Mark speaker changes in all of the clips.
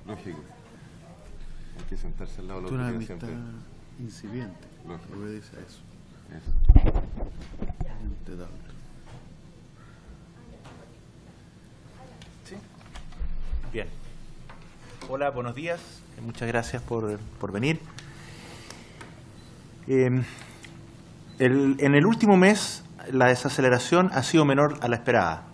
Speaker 1: Lógico. Hay que sentarse al lado de la
Speaker 2: Una
Speaker 1: autoridad
Speaker 2: amistad
Speaker 1: siempre.
Speaker 2: incipiente.
Speaker 1: Lógico.
Speaker 2: Obedece a eso. Intratable.
Speaker 3: ¿Sí? Bien. Hola, buenos días. Muchas gracias por venir. En el último mes, la desaceleración ha sido menor a la esperada.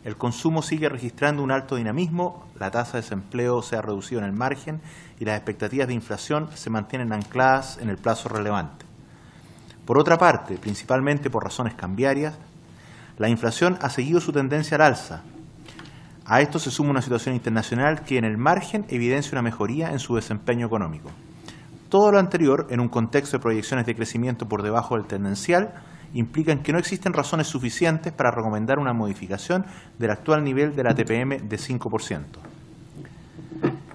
Speaker 3: El consumo sigue registrando un alto dinamismo, la tasa de desempleo se ha reducido en el margen y las expectativas de inflación se mantienen ancladas en el plazo relevante. Por otra parte, principalmente por razones cambiarias, la inflación ha seguido su tendencia al alza. A esto se suma una situación internacional que en el margen evidencia una mejoría en su desempeño económico. Todo lo anterior, en un contexto de proyecciones de crecimiento por debajo del tendencial, implican que no existen razones suficientes para recomendar una modificación del actual nivel de la TPM de 5%.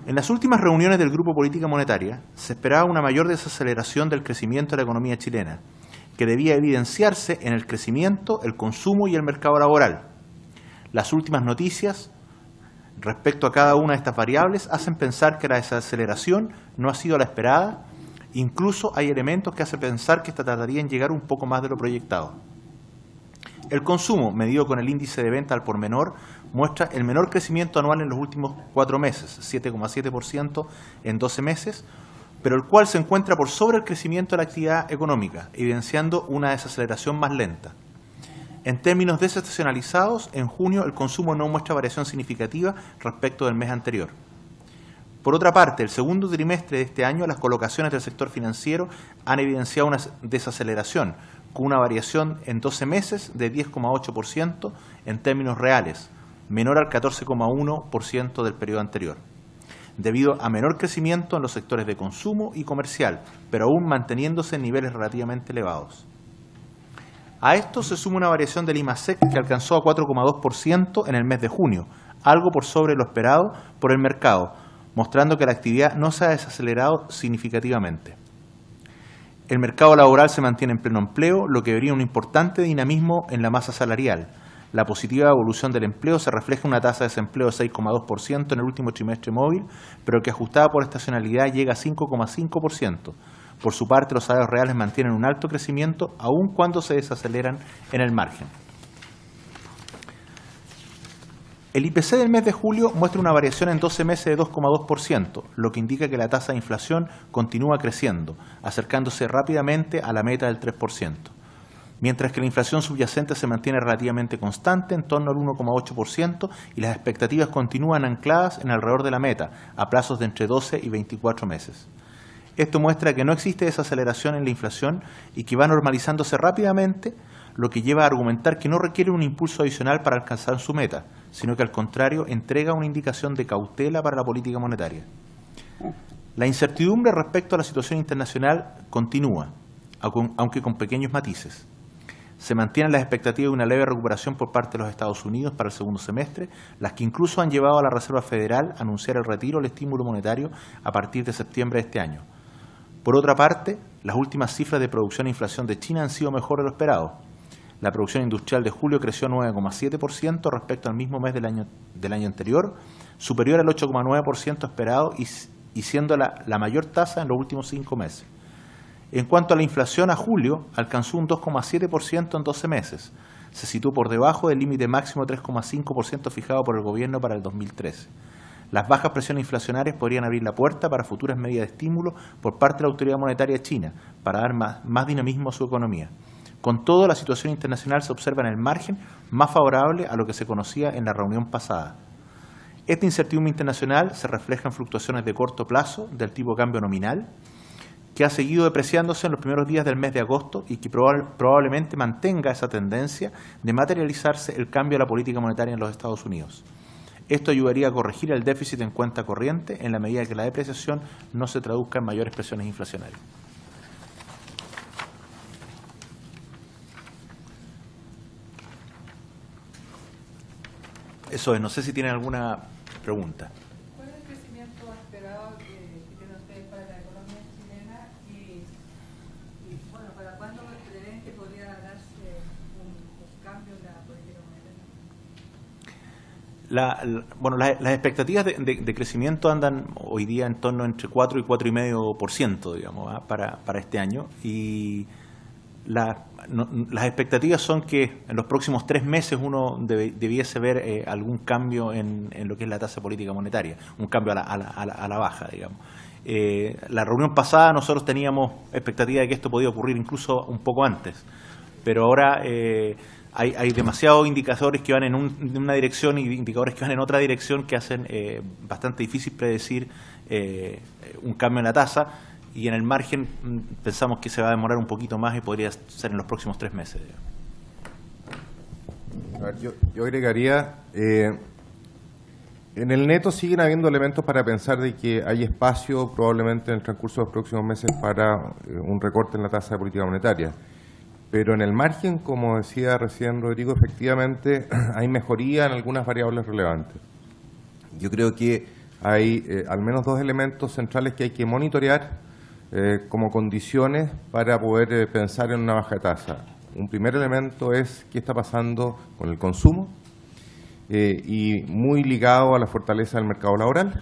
Speaker 3: En las últimas reuniones del Grupo Política Monetaria se esperaba una mayor desaceleración del crecimiento de la economía chilena, que debía evidenciarse en el crecimiento, el consumo y el mercado laboral. Las últimas noticias respecto a cada una de estas variables hacen pensar que la desaceleración no ha sido la esperada. Incluso hay elementos que hacen pensar que esta tardaría en llegar un poco más de lo proyectado. El consumo, medido con el índice de venta al por menor, muestra el menor crecimiento anual en los últimos 4 meses, 7,7% en 12 meses, pero el cual se encuentra por sobre el crecimiento de la actividad económica, evidenciando una desaceleración más lenta. En términos desestacionalizados, en junio el consumo no muestra variación significativa respecto del mes anterior. Por otra parte, el segundo trimestre de este año, las colocaciones del sector financiero han evidenciado una desaceleración, con una variación en 12 meses de 10,8% en términos reales, menor al 14,1% del periodo anterior, debido a menor crecimiento en los sectores de consumo y comercial, pero aún manteniéndose en niveles relativamente elevados. A esto se suma una variación del IMASEC que alcanzó a 4,2% en el mes de junio, algo por sobre lo esperado por el mercado, mostrando que la actividad no se ha desacelerado significativamente. El mercado laboral se mantiene en pleno empleo, lo que vería un importante dinamismo en la masa salarial. La positiva evolución del empleo se refleja en una tasa de desempleo de 6,2% en el último trimestre móvil, pero que ajustada por estacionalidad llega a 5,5%. Por su parte, los salarios reales mantienen un alto crecimiento, aun cuando se desaceleran en el margen. El IPC del mes de julio muestra una variación en 12 meses de 2,2%, lo que indica que la tasa de inflación continúa creciendo, acercándose rápidamente a la meta del 3%, mientras que la inflación subyacente se mantiene relativamente constante, en torno al 1,8%, y las expectativas continúan ancladas en alrededor de la meta, a plazos de entre 12 y 24 meses. Esto muestra que no existe desaceleración en la inflación y que va normalizándose rápidamente, lo que lleva a argumentar que no requiere un impulso adicional para alcanzar su meta, sino que al contrario entrega una indicación de cautela para la política monetaria. La incertidumbre respecto a la situación internacional continúa, aunque con pequeños matices. Se mantienen las expectativas de una leve recuperación por parte de los Estados Unidos para el segundo semestre, las que incluso han llevado a la Reserva Federal a anunciar el retiro del estímulo monetario a partir de septiembre de este año. Por otra parte, las últimas cifras de producción e inflación de China han sido mejor de lo esperado. La producción industrial de julio creció 9,7% respecto al mismo mes del año anterior, superior al 8,9% esperado y siendo la mayor tasa en los últimos 5 meses. En cuanto a la inflación, a julio alcanzó un 2,7% en 12 meses. Se situó por debajo del límite máximo de 3,5% fijado por el gobierno para el 2013. Las bajas presiones inflacionarias podrían abrir la puerta para futuras medidas de estímulo por parte de la autoridad monetaria china para dar más dinamismo a su economía. Con todo, la situación internacional se observa en el margen más favorable a lo que se conocía en la reunión pasada. Esta incertidumbre internacional se refleja en fluctuaciones de corto plazo del tipo de cambio nominal, que ha seguido depreciándose en los primeros días del mes de agosto y que probablemente mantenga esa tendencia de materializarse el cambio de la política monetaria en los Estados Unidos. Esto ayudaría a corregir el déficit en cuenta corriente en la medida que la depreciación no se traduzca en mayores presiones inflacionarias. Eso es, no sé si tienen alguna pregunta.
Speaker 4: ¿Cuál es el crecimiento esperado que tienen ustedes para la economía chilena y bueno, para cuándo creen que podría darse un cambio en la política monetaria?
Speaker 3: Bueno, las expectativas de crecimiento andan hoy día en torno entre 4 y 4,5%, digamos, para este año. Y las expectativas son que en los próximos 3 meses uno debiese ver algún cambio en lo que es la tasa política monetaria, un cambio a la baja, digamos. La reunión pasada nosotros teníamos expectativa de que esto podía ocurrir incluso un poco antes, pero ahora hay demasiados indicadores que van en una dirección y indicadores que van en otra dirección que hacen bastante difícil predecir un cambio en la tasa, y en el margen pensamos que se va a demorar un poquito más y podría ser en los próximos 3 meses.
Speaker 1: A ver, yo agregaría, en el neto siguen habiendo elementos para pensar de que hay espacio probablemente en el transcurso de los próximos meses para un recorte en la tasa de política monetaria. Pero en el margen, como decía recién Rodrigo, efectivamente hay mejoría en algunas variables relevantes. Yo creo que hay al menos 2 elementos centrales que hay que monitorear como condiciones para poder pensar en una baja de tasa. Un primer elemento es qué está pasando con el consumo y muy ligado a la fortaleza del mercado laboral.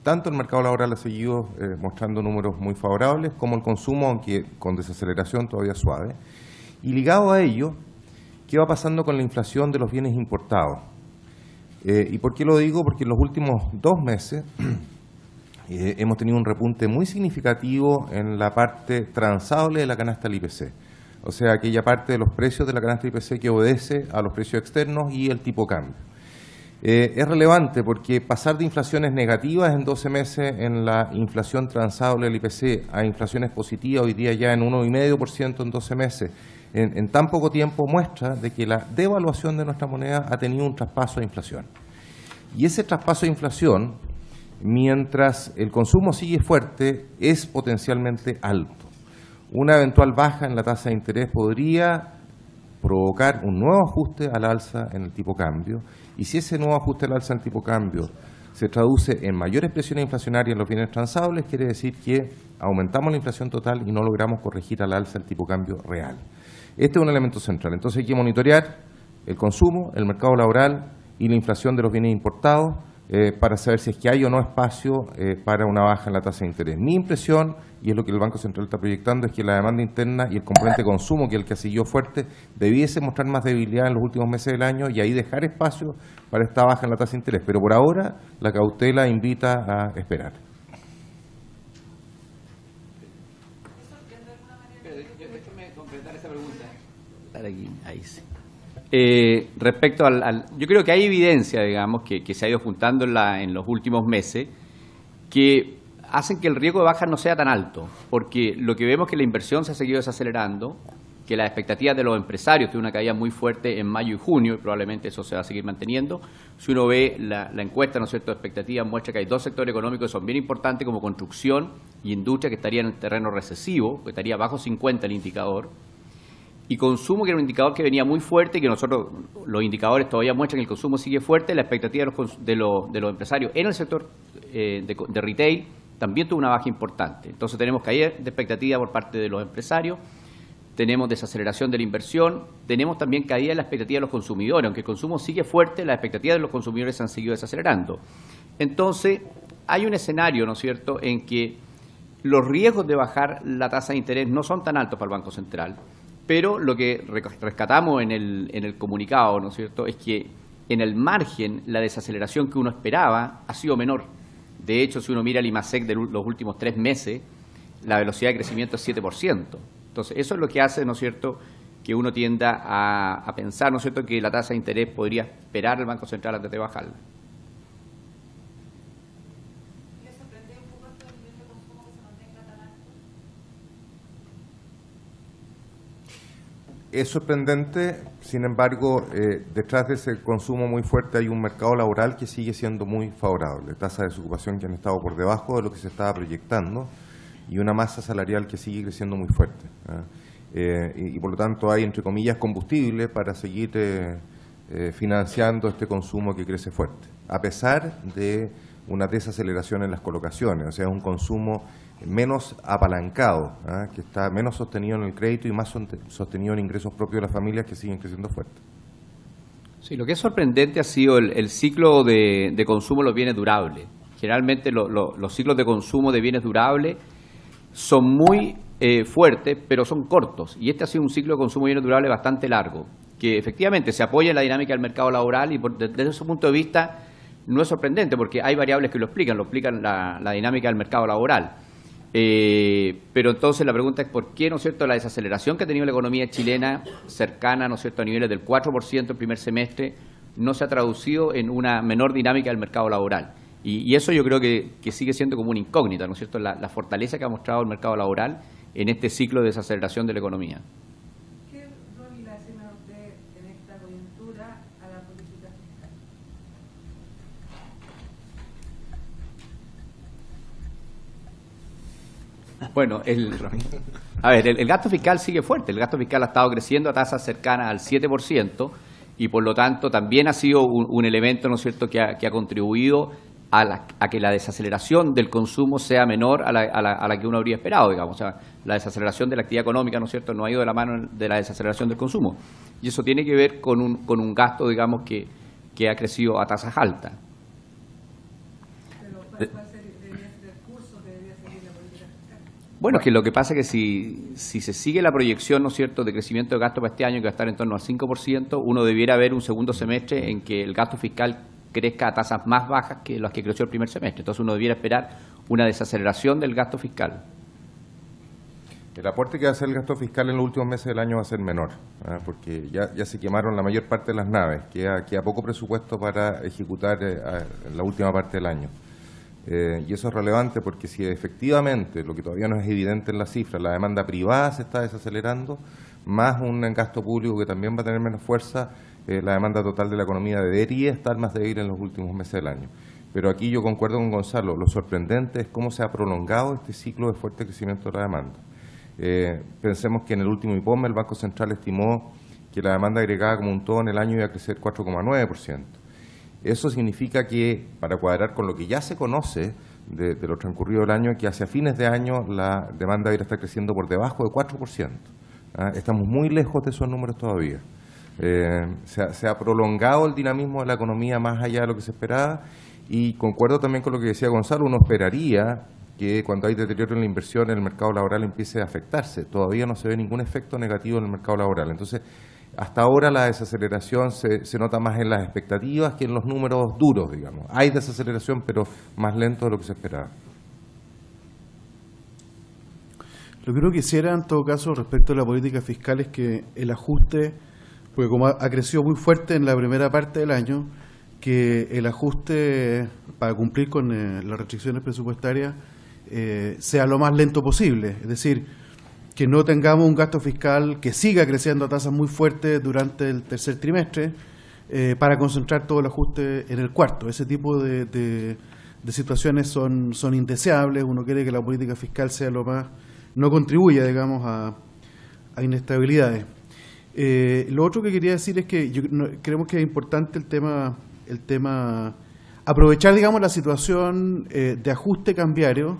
Speaker 1: Tanto el mercado laboral ha seguido mostrando números muy favorables como el consumo, aunque con desaceleración todavía suave. Y ligado a ello, ¿qué va pasando con la inflación de los bienes importados? ¿Y por qué lo digo? Porque en los últimos 2 meses hemos tenido un repunte muy significativo en la parte transable de la canasta del IPC. O sea, aquella parte de los precios de la canasta del IPC que obedece a los precios externos y el tipo cambio. Es relevante porque pasar de inflaciones negativas en 12 meses en la inflación transable del IPC a inflaciones positivas hoy día ya en 1,5% en 12 meses, en tan poco tiempo muestra de que la devaluación de nuestra moneda ha tenido un traspaso de inflación. Y ese traspaso de inflación, mientras el consumo sigue fuerte, es potencialmente alto. Una eventual baja en la tasa de interés podría provocar un nuevo ajuste al alza en el tipo cambio, y si ese nuevo ajuste al alza en el tipo cambio se traduce en mayores presiones inflacionarias en los bienes transables, quiere decir que aumentamos la inflación total y no logramos corregir al alza el tipo cambio real. Este es un elemento central. Entonces hay que monitorear el consumo, el mercado laboral y la inflación de los bienes importados para saber si es que hay o no espacio para una baja en la tasa de interés. Mi impresión, y es lo que el Banco Central está proyectando, es que la demanda interna y el componente consumo, que es el que ha seguido fuerte, debiese mostrar más debilidad en los últimos meses del año y ahí dejar espacio para esta baja en la tasa de interés. Pero por ahora la cautela invita a esperar.
Speaker 2: Déjeme completar esa pregunta. Aquí, ahí sí. Respecto yo creo que hay evidencia, digamos, que se ha ido juntando en los últimos meses, que hacen que el riesgo de baja no sea tan alto, porque lo que vemos es que la inversión se ha seguido desacelerando, que las expectativas de los empresarios tienen una caída muy fuerte en mayo y junio, y probablemente eso se va a seguir manteniendo. Si uno ve la encuesta, ¿no es cierto?, de expectativas, muestra que hay 2 sectores económicos que son bien importantes, como construcción y industria, que estarían en el terreno recesivo, que estaría bajo 50 el indicador, y consumo, que era un indicador que venía muy fuerte, y que nosotros, los indicadores todavía muestran que el consumo sigue fuerte. La expectativa de los empresarios en el sector de retail también tuvo una baja importante. Entonces tenemos caída de expectativa por parte de los empresarios, tenemos desaceleración de la inversión, tenemos también caída de la expectativa de los consumidores. Aunque el consumo sigue fuerte, las expectativas de los consumidores han seguido desacelerando. Entonces hay un escenario, ¿no es cierto?, en que los riesgos de bajar la tasa de interés no son tan altos para el Banco Central. Pero lo que rescatamos en el comunicado, ¿no es cierto?, es que en el margen la desaceleración que uno esperaba ha sido menor. De hecho, si uno mira el IMASEC de los últimos 3 meses, la velocidad de crecimiento es 7%. Entonces, eso es lo que hace, ¿no es cierto?, que uno tienda a pensar, ¿no es cierto?, que la tasa de interés podría esperar al Banco Central antes de bajarla.
Speaker 4: ¿Les sorprende un poco esto del nivel de consumo que se mantenga tan alto?
Speaker 1: Es sorprendente, sin embargo, detrás de ese consumo muy fuerte hay un mercado laboral que sigue siendo muy favorable, tasas de desocupación que han estado por debajo de lo que se estaba proyectando y una masa salarial que sigue creciendo muy fuerte. Y por lo tanto hay, entre comillas, combustible para seguir financiando este consumo que crece fuerte, a pesar de una desaceleración en las colocaciones, o sea, un consumo menos apalancado, que está menos sostenido en el crédito y más sostenido en ingresos propios de las familias, que siguen creciendo fuerte.
Speaker 2: Sí, lo que es sorprendente ha sido el ciclo de consumo de los bienes durables. Generalmente los ciclos de consumo de bienes durables son muy fuertes, pero son cortos. Y este ha sido un ciclo de consumo de bienes durables bastante largo, que efectivamente se apoya en la dinámica del mercado laboral y desde ese punto de vista no es sorprendente porque hay variables que lo explican la dinámica del mercado laboral. Pero entonces la pregunta es por qué, ¿no es cierto?, la desaceleración que ha tenido la economía chilena cercana, ¿no es cierto?, a niveles del 4% el primer semestre, no se ha traducido en una menor dinámica del mercado laboral. Y eso yo creo que sigue siendo como una incógnita, ¿no es cierto?, la fortaleza que ha mostrado el mercado laboral en este ciclo de desaceleración de la economía.
Speaker 4: ¿Qué rol le asigna usted en esta coyuntura a la política fiscal?
Speaker 2: Bueno, el gasto fiscal sigue fuerte. El gasto fiscal ha estado creciendo a tasas cercanas al 7% y por lo tanto también ha sido un elemento, ¿no es cierto?, que ha contribuido a que la desaceleración del consumo sea menor a la que uno habría esperado, digamos. O sea, la desaceleración de la actividad económica, ¿no es cierto?, no ha ido de la mano de la desaceleración del consumo. Y eso tiene que ver con un gasto, digamos, que ha crecido a tasas altas.
Speaker 4: Pero ¿cuál debería ser el curso que debería seguir la política fiscal?
Speaker 2: Bueno, es que lo que pasa es que si se sigue la proyección, ¿no es cierto?, de crecimiento de gasto para este año, que va a estar en torno al 5%, uno debiera ver un segundo semestre en que el gasto fiscal crezca a tasas más bajas que las que creció el primer semestre. Entonces uno debiera esperar una desaceleración del gasto fiscal.
Speaker 1: El aporte que va a hacer el gasto fiscal en los últimos meses del año va a ser menor, porque ya se quemaron la mayor parte de las naves, queda poco presupuesto para ejecutar en la última parte del año. Y eso es relevante porque si efectivamente, lo que todavía no es evidente en las cifras, la demanda privada se está desacelerando, más un gasto público que también va a tener menos fuerza, la demanda total de la economía debería estar más débil en los últimos meses del año. Pero aquí yo concuerdo con Gonzalo, lo sorprendente es cómo se ha prolongado este ciclo de fuerte crecimiento de la demanda. Pensemos que en el último IPOM el Banco Central estimó que la demanda agregada como un todo en el año iba a crecer 4,9%. Eso significa que, para cuadrar con lo que ya se conoce de lo transcurrido del año, que hacia fines de año la demanda debería estar creciendo por debajo de 4%. Estamos muy lejos de esos números todavía. Se ha prolongado el dinamismo de la economía más allá de lo que se esperaba y concuerdo también con lo que decía Gonzalo, uno esperaría que cuando hay deterioro en la inversión el mercado laboral empiece a afectarse. Todavía no se ve ningún efecto negativo en el mercado laboral. Entonces, hasta ahora la desaceleración se nota más en las expectativas que en los números duros, digamos. Hay desaceleración, pero más lento de lo que se esperaba.
Speaker 5: Lo que uno quisiera, en todo caso, respecto a la política fiscal es que el ajuste, porque como ha crecido muy fuerte en la primera parte del año, que el ajuste para cumplir con las restricciones presupuestarias sea lo más lento posible. Es decir, que no tengamos un gasto fiscal que siga creciendo a tasas muy fuertes durante el tercer trimestre para concentrar todo el ajuste en el cuarto. Ese tipo de situaciones son indeseables. Uno quiere que la política fiscal sea lo más, no contribuya, digamos, a inestabilidades. Lo otro que quería decir es que creemos que es importante el tema aprovechar, digamos, la situación de ajuste cambiario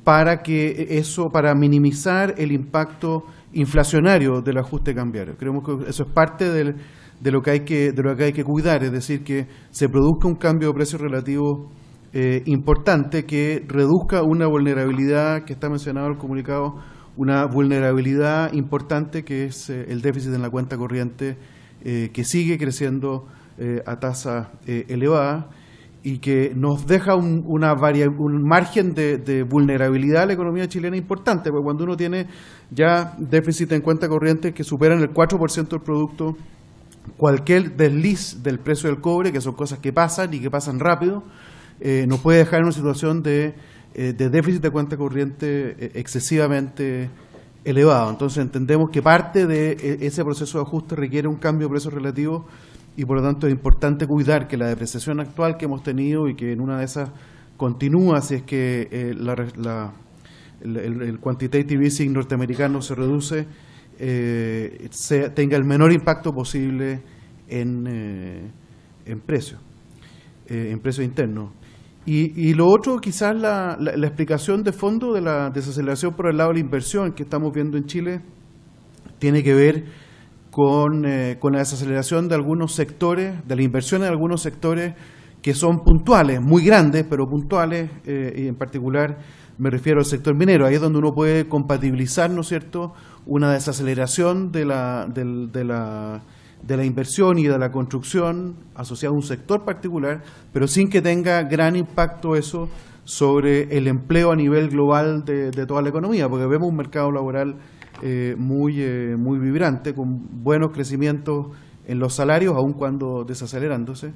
Speaker 5: para minimizar el impacto inflacionario del ajuste cambiario. Creemos que eso es parte de lo que hay que cuidar, es decir, que se produzca un cambio de precio relativo importante que reduzca una vulnerabilidad que está mencionado en el comunicado, una vulnerabilidad importante que es el déficit en la cuenta corriente que sigue creciendo a tasa elevada y que nos deja un margen de vulnerabilidad a la economía chilena importante, porque cuando uno tiene ya déficit en cuenta corriente que superan el 4% del producto, cualquier desliz del precio del cobre, que son cosas que pasan y que pasan rápido, nos puede dejar en una situación de déficit de cuenta corriente excesivamente elevado. Entonces entendemos que parte de ese proceso de ajuste requiere un cambio de precios relativos y por lo tanto es importante cuidar que la depreciación actual que hemos tenido y que en una de esas continúa si es que el quantitative easing norteamericano se reduce, tenga el menor impacto posible en precios internos. Y lo otro, quizás la explicación de fondo de la desaceleración por el lado de la inversión que estamos viendo en Chile tiene que ver con la desaceleración de algunos sectores, de la inversión en algunos sectores que son puntuales, muy grandes, pero puntuales, y en particular me refiero al sector minero. Ahí es donde uno puede compatibilizar, ¿no es cierto?, una desaceleración de la inversión y de la construcción asociada a un sector particular, pero sin que tenga gran impacto eso sobre el empleo a nivel global de toda la economía, porque vemos un mercado laboral muy vibrante, con buenos crecimientos en los salarios, aun cuando desacelerándose.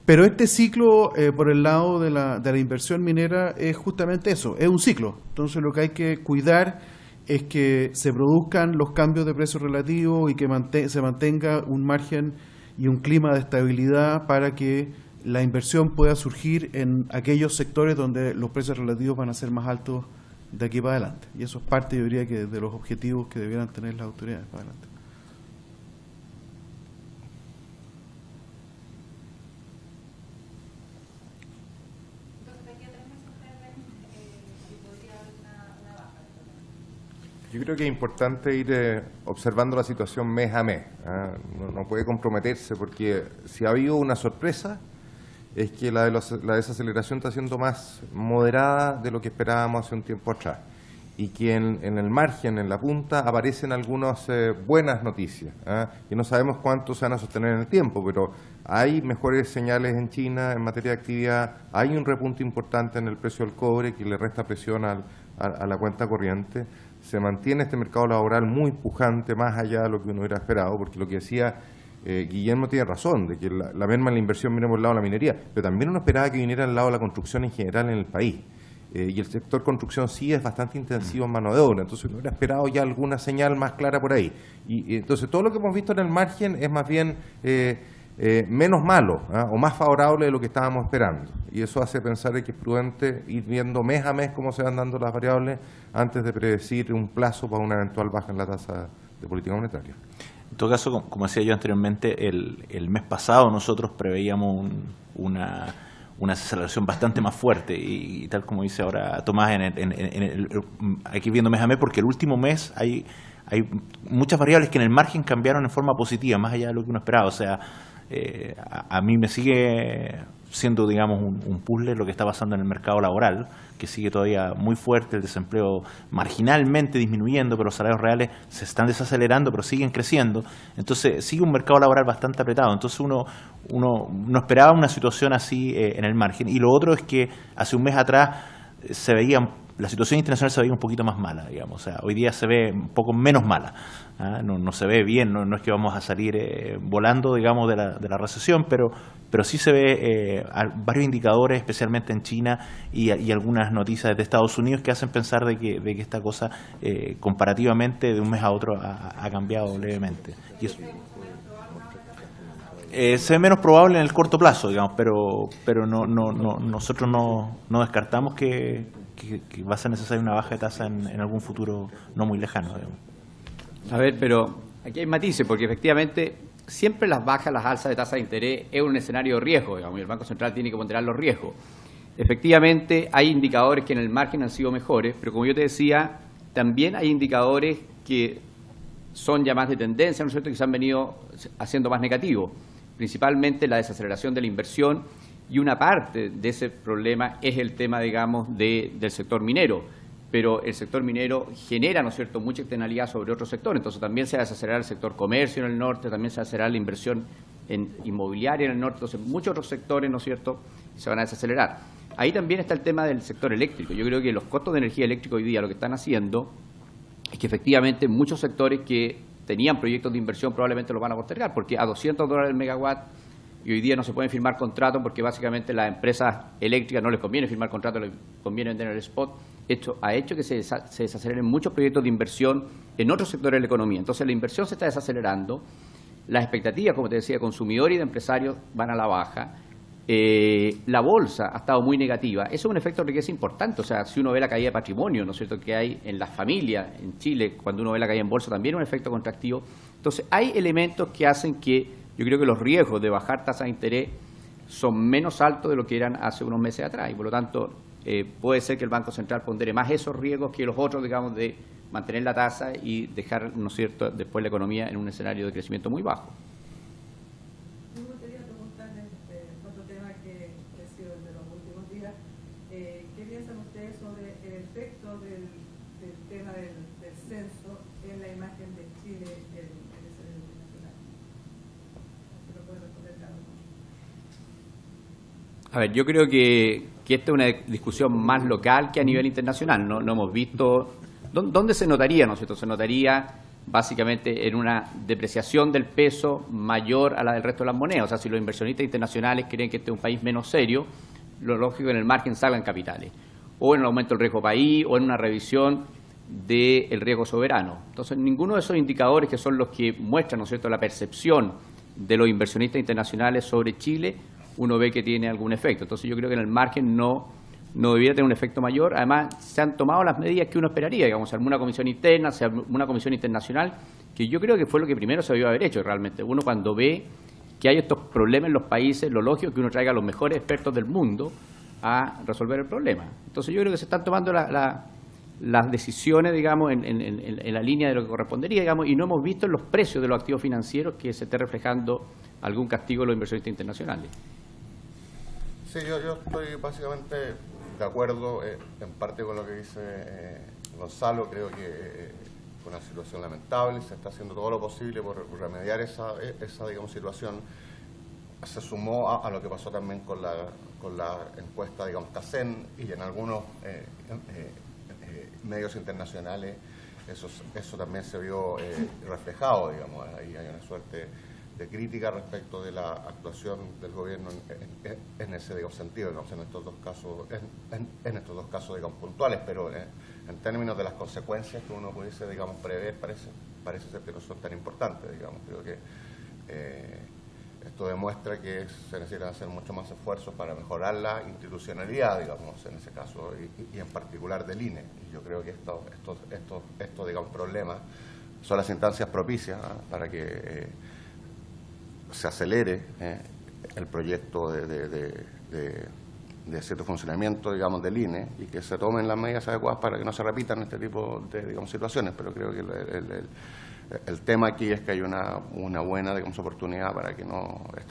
Speaker 5: Pero este ciclo, por el lado de la inversión minera, es justamente eso, es un ciclo. Entonces lo que hay que cuidar es que se produzcan los cambios de precio relativo y que se mantenga un margen y un clima de estabilidad para que la inversión pueda surgir en aquellos sectores donde los precios relativos van a ser más altos de aquí para adelante. Y eso es parte, yo diría, que de los objetivos que debieran tener las autoridades para adelante.
Speaker 1: Yo creo que es importante ir observando la situación mes a mes. No puede comprometerse, porque si ha habido una sorpresa es que la desaceleración está siendo más moderada de lo que esperábamos hace un tiempo atrás, y que en el margen, en la punta, aparecen algunas buenas noticias, y no sabemos cuánto se van a sostener en el tiempo, pero hay mejores señales en China en materia de actividad, hay un repunte importante en el precio del cobre que le resta presión a la cuenta corriente. Se mantiene este mercado laboral muy pujante, más allá de lo que uno hubiera esperado, porque lo que decía Guillermo tiene razón, de que la merma en la inversión viene por el lado de la minería, pero también uno esperaba que viniera al lado de la construcción en general en el país. Y el sector construcción sí es bastante intensivo en mano de obra, entonces uno hubiera esperado ya alguna señal más clara por ahí. Y entonces todo lo que hemos visto en el margen es más bien menos malo, o más favorable de lo que estábamos esperando. Y eso hace pensar que es prudente ir viendo mes a mes cómo se van dando las variables antes de predecir un plazo para una eventual baja en la tasa de política monetaria.
Speaker 3: En todo caso, como decía yo anteriormente, el mes pasado nosotros preveíamos una desaceleración bastante más fuerte y tal como dice ahora Tomás, hay que ir viendo mes a mes, porque el último mes hay muchas variables que en el margen cambiaron en forma positiva, más allá de lo que uno esperaba. O sea, a mí me sigue siendo, digamos, un puzzle lo que está pasando en el mercado laboral, que sigue todavía muy fuerte, el desempleo marginalmente disminuyendo, pero los salarios reales se están desacelerando, pero siguen creciendo. Entonces sigue un mercado laboral bastante apretado. Entonces uno no esperaba una situación así en el margen. Y lo otro es que hace un mes atrás la situación internacional se veía un poquito más mala, digamos. O sea, hoy día se ve un poco menos mala. No se ve bien, no es que vamos a salir volando, digamos, de la recesión, pero sí se ve varios indicadores, especialmente en China y algunas noticias de Estados Unidos que hacen pensar de que esta cosa comparativamente de un mes a otro ha cambiado levemente. Y eso, se ve menos probable en el corto plazo, digamos, pero nosotros no descartamos que va a ser necesaria una baja de tasa en algún futuro no muy lejano, digamos.
Speaker 2: A ver, pero aquí hay matices, porque efectivamente siempre las bajas, las alzas de tasa de interés es un escenario de riesgo, digamos, y el Banco Central tiene que ponderar los riesgos. Efectivamente hay indicadores que en el margen han sido mejores, pero como yo te decía, también hay indicadores que son ya más de tendencia, ¿no es cierto?, que se han venido haciendo más negativos, principalmente la desaceleración de la inversión, y una parte de ese problema es el tema, digamos, del sector minero. Pero el sector minero genera, ¿no es cierto?, mucha externalidad sobre otros sectores. Entonces también se va a desacelerar el sector comercio en el norte, también se va a acelerar la inversión en inmobiliaria en el norte. Entonces muchos otros sectores, ¿no es cierto?, se van a desacelerar. Ahí también está el tema del sector eléctrico. Yo creo que los costos de energía eléctrica hoy día lo que están haciendo es que efectivamente muchos sectores que tenían proyectos de inversión probablemente los van a postergar, porque a $200 el megawatt, y hoy día no se pueden firmar contratos porque básicamente las empresas eléctricas no les conviene firmar contratos, les conviene vender en el spot. Esto ha hecho que se desaceleren muchos proyectos de inversión en otros sectores de la economía. Entonces la inversión se está desacelerando, las expectativas, como te decía, de consumidores y de empresarios van a la baja, la bolsa ha estado muy negativa. Eso es un efecto de riqueza importante. O sea, si uno ve la caída de patrimonio, ¿no es cierto?, que hay en las familias en Chile, cuando uno ve la caída en bolsa, también es un efecto contractivo. Entonces hay elementos que hacen que yo creo que los riesgos de bajar tasas de interés son menos altos de lo que eran hace unos meses atrás, y por lo tanto puede ser que el Banco Central pondere más esos riesgos que los otros, digamos, de mantener la tasa y dejar, ¿no es cierto?, después la economía en un escenario de crecimiento muy bajo.
Speaker 4: Me gustaría preguntarles otro tema que ha sido de los últimos días. ¿Qué piensan ustedes sobre el efecto del tema del censo en la imagen de Chile en el escenario internacional? Si lo pueden responder cada uno.
Speaker 2: A ver, yo creo que esta es una discusión más local que a nivel internacional. No hemos visto... ¿Dónde se notaría, no es cierto? Se notaría básicamente en una depreciación del peso mayor a la del resto de las monedas. O sea, si los inversionistas internacionales creen que este es un país menos serio, lo lógico es que en el margen salgan capitales. O en el aumento del riesgo país, o en una revisión del riesgo soberano. Entonces, ninguno de esos indicadores que son los que muestran, ¿no es cierto?, la percepción de los inversionistas internacionales sobre Chile, uno ve que tiene algún efecto. Entonces, yo creo que en el margen no debiera tener un efecto mayor. Además, se han tomado las medidas que uno esperaría, digamos, alguna comisión interna, una comisión internacional, que yo creo que fue lo que primero se debió haber hecho realmente. Uno cuando ve que hay estos problemas en los países, lo lógico es que uno traiga a los mejores expertos del mundo a resolver el problema. Entonces, yo creo que se están tomando las decisiones, digamos, en la línea de lo que correspondería, digamos, y no hemos visto en los precios de los activos financieros que se esté reflejando algún castigo de los inversionistas internacionales.
Speaker 6: Sí, yo estoy básicamente de acuerdo en parte con lo que dice Gonzalo. Creo que es una situación lamentable, se está haciendo todo lo posible por remediar esa digamos, situación. Se sumó a lo que pasó también con la encuesta, digamos, CACEN, y en algunos medios internacionales eso también se vio reflejado, digamos. Ahí hay una suerte de crítica respecto de la actuación del gobierno en ese, digamos, sentido, digamos, en estos dos casos, digamos, puntuales, pero en términos de las consecuencias que uno pudiese, digamos, prever, parece ser que no son tan importantes, digamos. Creo que esto demuestra que se necesitan hacer mucho más esfuerzos para mejorar la institucionalidad, digamos, en ese caso, y en particular del INE. Y yo creo que estos digamos, problemas son las instancias propicias para que se acelere el proyecto de cierto funcionamiento, digamos, del INE, y que se tomen las medidas adecuadas para que no se repitan este tipo de, digamos, situaciones. Pero creo que el tema aquí es que hay una buena, digamos, oportunidad para que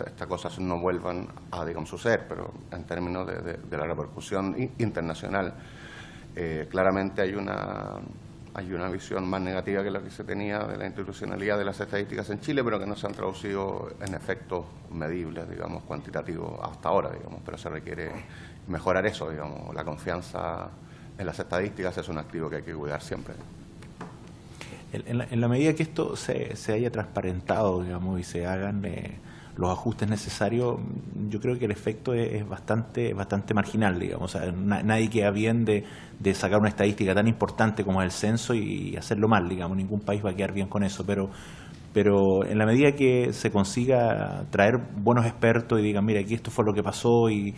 Speaker 6: estas cosas no vuelvan a, digamos, suceder. Pero en términos de la repercusión internacional, claramente hay una visión más negativa que la que se tenía de la institucionalidad de las estadísticas en Chile, pero que no se han traducido en efectos medibles, digamos, cuantitativos hasta ahora, digamos. Pero se requiere mejorar eso, digamos. La confianza en las estadísticas es un activo que hay que cuidar siempre.
Speaker 3: En la medida que esto se haya transparentado, digamos, y se hagan los ajustes necesarios, yo creo que el efecto es bastante marginal, digamos. O sea, nadie queda bien de sacar una estadística tan importante como es el censo y hacerlo mal, digamos. Ningún país va a quedar bien con eso, pero en la medida que se consiga traer buenos expertos y digan, mira, aquí esto fue lo que pasó, y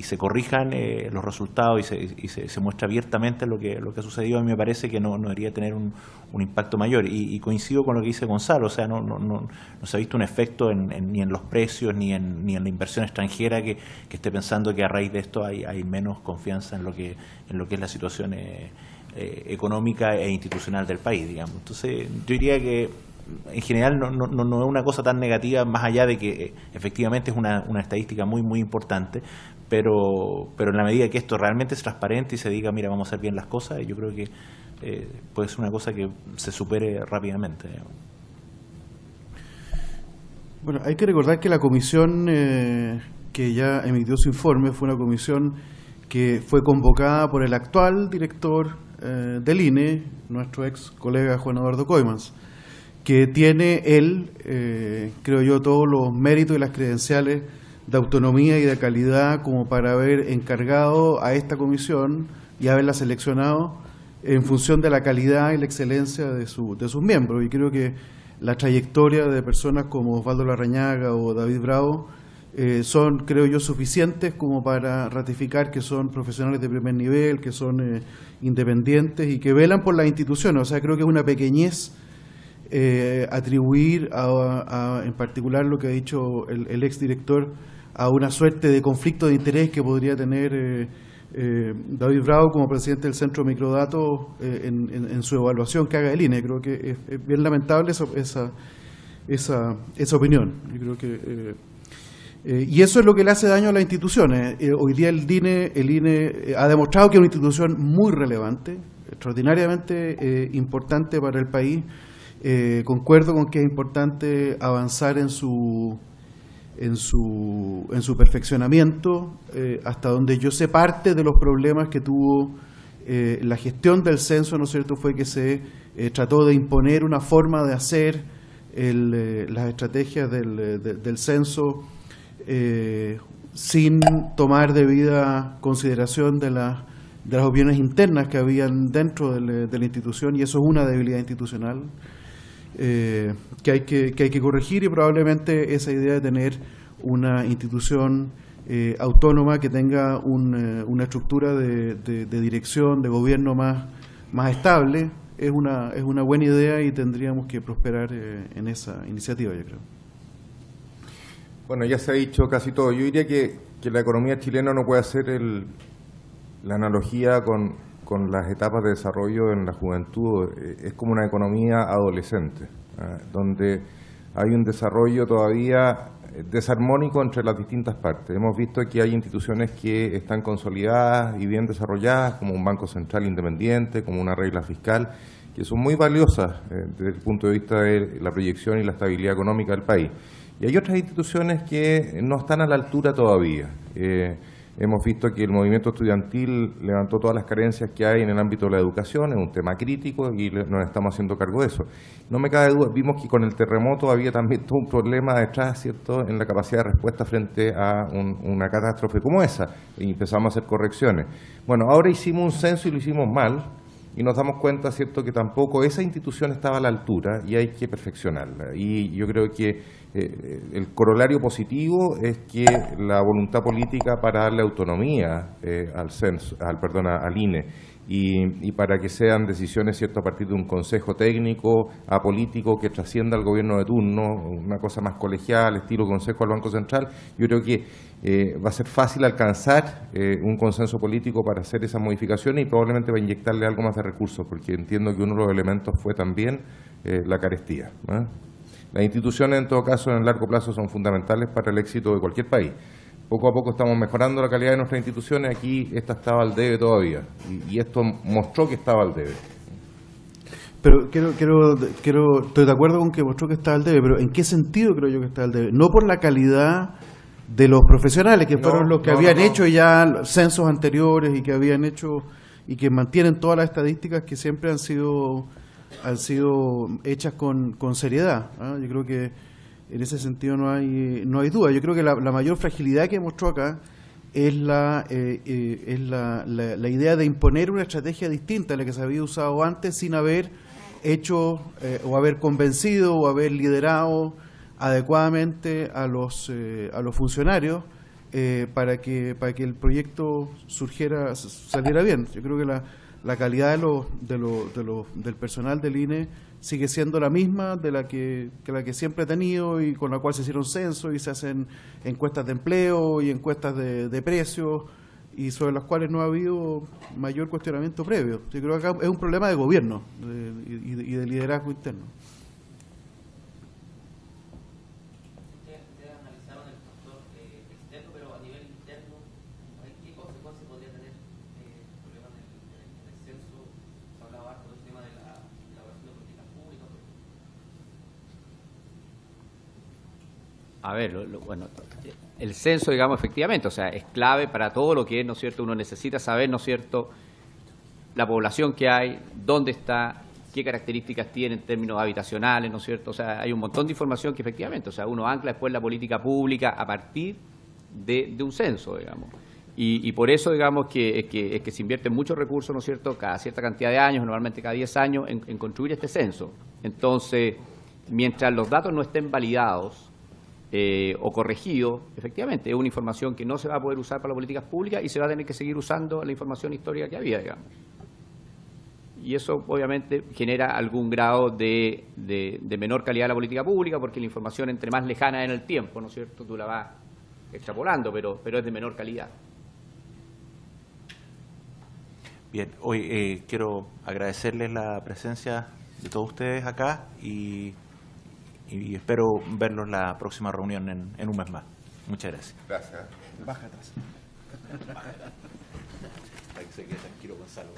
Speaker 3: se corrijan los resultados y se muestra abiertamente lo que ha sucedido, a mí me parece que no debería tener un impacto mayor. Y coincido con lo que dice Gonzalo. O sea, no se ha visto un efecto ni en los precios ni en la inversión extranjera que esté pensando que a raíz de esto hay menos confianza en lo que es la situación económica e institucional del país, digamos. Entonces, yo diría que en general no es una cosa tan negativa, más allá de que efectivamente es una estadística muy, muy importante, pero en la medida que esto realmente es transparente y se diga, mira, vamos a hacer bien las cosas, yo creo que puede ser una cosa que se supere rápidamente.
Speaker 5: Bueno, hay que recordar que la comisión que ya emitió su informe fue una comisión que fue convocada por el actual director del INE, nuestro ex colega Juan Eduardo Koymans, que tiene él, creo yo, todos los méritos y las credenciales de autonomía y de calidad como para haber encargado a esta comisión y haberla seleccionado en función de la calidad y la excelencia de sus miembros. Y creo que la trayectoria de personas como Osvaldo Larrañaga o David Bravo son, creo yo, suficientes como para ratificar que son profesionales de primer nivel, que son independientes y que velan por las instituciones. O sea, creo que es una pequeñez atribuir en particular lo que ha dicho el exdirector a una suerte de conflicto de interés que podría tener David Bravo como presidente del Centro de Microdatos en su evaluación que haga el INE. Creo que es bien lamentable esa opinión. Yo creo que y eso es lo que le hace daño a las instituciones. Hoy día el INE ha demostrado que es una institución muy relevante, extraordinariamente importante para el país. Concuerdo con que es importante avanzar en su perfeccionamiento, hasta donde yo sé parte de los problemas que tuvo la gestión del censo, ¿no es cierto?, fue que se trató de imponer una forma de hacer las estrategias del censo sin tomar debida consideración de las opiniones internas que habían dentro de la institución, y eso es una debilidad institucional que hay que corregir, y probablemente esa idea de tener una institución autónoma que tenga una estructura de dirección, de gobierno más estable, es una buena idea, y tendríamos que prosperar en esa iniciativa, yo creo.
Speaker 1: Bueno, ya se ha dicho casi todo. Yo diría que la economía chilena no puede hacer la analogía con las etapas de desarrollo en la juventud. Es como una economía adolescente, donde hay un desarrollo todavía desarmónico entre las distintas partes. Hemos visto que hay instituciones que están consolidadas y bien desarrolladas, como un Banco Central independiente, como una regla fiscal, que son muy valiosas desde el punto de vista de la proyección y la estabilidad económica del país. Y hay otras instituciones que no están a la altura todavía. Hemos visto que el movimiento estudiantil levantó todas las carencias que hay en el ámbito de la educación, es un tema crítico y nos estamos haciendo cargo de eso. No me cabe duda, vimos que con el terremoto había también todo un problema detrás, ¿cierto?, en la capacidad de respuesta frente a una catástrofe como esa, y empezamos a hacer correcciones. Bueno, ahora hicimos un censo y lo hicimos mal, y nos damos cuenta, ¿cierto?, que tampoco esa institución estaba a la altura y hay que perfeccionarla. Y yo creo que el corolario positivo es que la voluntad política para darle autonomía al INE y para que sean decisiones, ¿cierto?, a partir de un consejo técnico, apolítico, que trascienda al gobierno de turno, una cosa más colegial, estilo consejo al Banco Central. Yo creo que va a ser fácil alcanzar un consenso político para hacer esas modificaciones, y probablemente va a inyectarle algo más de recursos, porque entiendo que uno de los elementos fue también la carestía, ¿no? Las instituciones, en todo caso, en el largo plazo son fundamentales para el éxito de cualquier país. Poco a poco estamos mejorando la calidad de nuestras instituciones. Aquí esta estaba al debe todavía, y esto mostró que estaba al debe.
Speaker 5: Pero estoy de acuerdo con que mostró que estaba al debe, pero ¿en qué sentido creo yo que está al debe? No por la calidad de los profesionales, que fueron los que habían hecho ya censos anteriores y que habían hecho y que mantienen todas las estadísticas que siempre han sido hechas con seriedad, ¿eh? Yo creo que en ese sentido no hay duda. Yo creo que la mayor fragilidad que mostró acá es la idea de imponer una estrategia distinta a la que se había usado antes, sin haber hecho o haber convencido o haber liderado adecuadamente a los funcionarios para que el proyecto saliera bien. Yo creo que la calidad del personal del INE sigue siendo la misma de la que siempre ha tenido, y con la cual se hicieron censos y se hacen encuestas de empleo y encuestas de precios, y sobre las cuales no ha habido mayor cuestionamiento previo. Yo creo que acá es un problema de gobierno y de liderazgo interno.
Speaker 2: A ver, bueno, el censo, digamos, efectivamente, o sea, es clave para todo lo que es, ¿no es cierto? Uno necesita saber, ¿no es cierto?, la población que hay, dónde está, qué características tiene en términos habitacionales, ¿no es cierto? O sea, hay un montón de información que efectivamente, o sea, uno ancla después la política pública a partir de un censo, digamos. Y por eso, digamos, que se invierten muchos recursos, ¿no es cierto?, cada cierta cantidad de años, normalmente cada 10 años, en construir este censo. Entonces, mientras los datos no estén validados o corregido, efectivamente, es una información que no se va a poder usar para las políticas públicas, y se va a tener que seguir usando la información histórica que había, digamos. Y eso, obviamente, genera algún grado de menor calidad de la política pública, porque la información, entre más lejana en el tiempo, ¿no es cierto?, tú la vas extrapolando, pero es de menor calidad.
Speaker 3: Bien, hoy quiero agradecerles la presencia de todos ustedes acá y espero verlos la próxima reunión en un mes más. Muchas gracias.
Speaker 1: Gracias.
Speaker 3: Baja atrás. Para que se quede tranquilo, Gonzalo.